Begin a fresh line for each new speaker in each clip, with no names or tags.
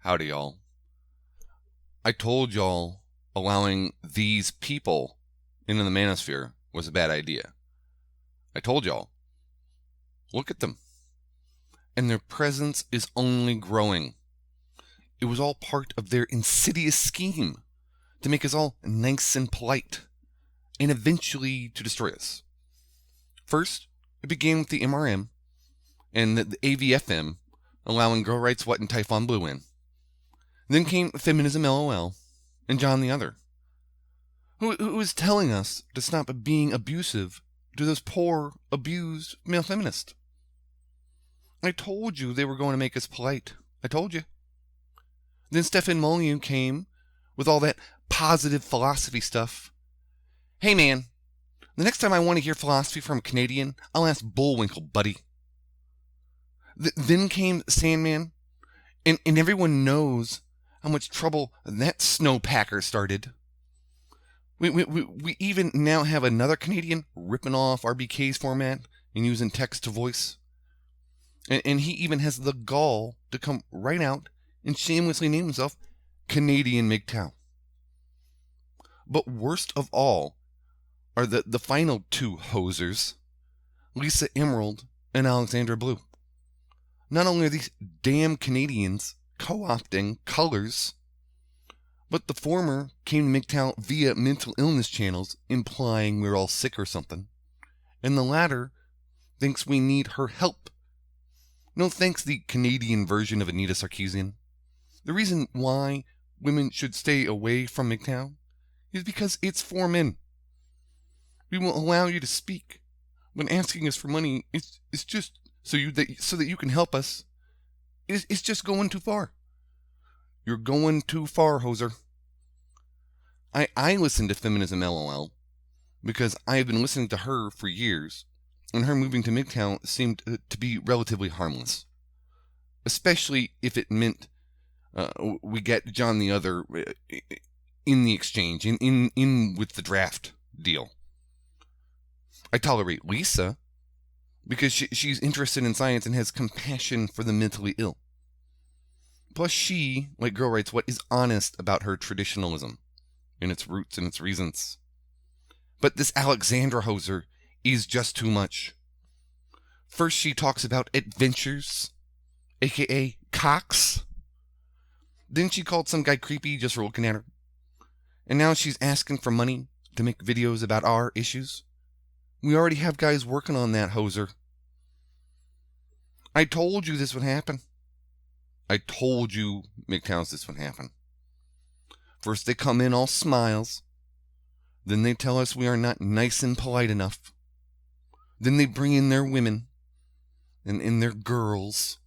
Howdy, y'all. I told y'all allowing these people into the manosphere was a bad idea. I told y'all. Look at them. And their presence is only growing. It was all part of their insidious scheme to make us all nice and polite, and eventually to destroy us. First, it began with the MRM and the AVFM allowing Girl Rights What and Typhon Blue in. Then came Feminism LOL and John the Other, who was telling us to stop being abusive to those poor, abused male feminists. I told you they were going to make us polite. I told you. Then Stefan Molyneux came with all that positive philosophy stuff. Hey man, the next time I want to hear philosophy from a Canadian, I'll ask Bullwinkle, buddy. Then came Sandman, and everyone knows how much trouble that snowpacker started. We even now have another Canadian ripping off RBK's format and using text to voice. And he even has the gall to come right out and shamelessly name himself Canadian MGTOW. But worst of all are the final two hosers, Lisa Emerald and Alexandra Blue. Not only are these damn Canadians co-opting colors, but the former came to MGTOW via mental illness channels, implying we're all sick or something, and the latter thinks we need her help. No thanks, the Canadian version of Anita Sarkeesian. The reason why women should stay away from MGTOW is because it's for men. We will allow you to speak, but asking us for money is just so that you can help us. It's just going too far. You're going too far, hoser. I listen to Feminism LOL because I have been listening to her for years, and her moving to MGTOW seemed to be relatively harmless, especially if it meant we get John the Other in the exchange, in with the draft deal. I tolerate Lisa because she's interested in science and has compassion for the mentally ill. Plus she, like Girl Rights What, is honest about her traditionalism and its roots and its reasons. But this Alexandra hoser is just too much. First she talks about adventures, aka cocks. Then she called some guy creepy just for looking at her. And now she's asking for money to make videos about our issues. We already have guys working on that, hoser. I told you this would happen. I told you, MGTOWs, this would happen. First they come in all smiles. Then they tell us we are not nice and polite enough. Then they bring in their women and their girls.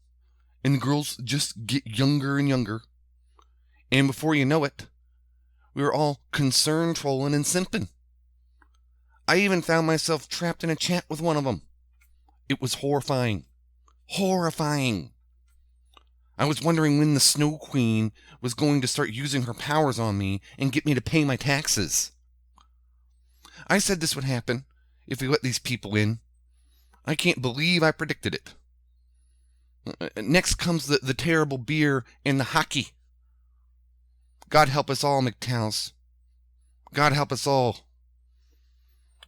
And the girls just get younger and younger. And before you know it, we were all concerned, trolling, and simping. I even found myself trapped in a chat with one of them. It was horrifying. Horrifying. I was wondering when the Snow Queen was going to start using her powers on me and get me to pay my taxes. I said this would happen if we let these people in. I can't believe I predicted it. Next comes the terrible beer and the hockey. God help us all, MGTOWs. God help us all.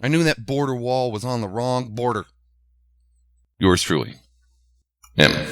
I knew that border wall was on the wrong border. Yours truly, M.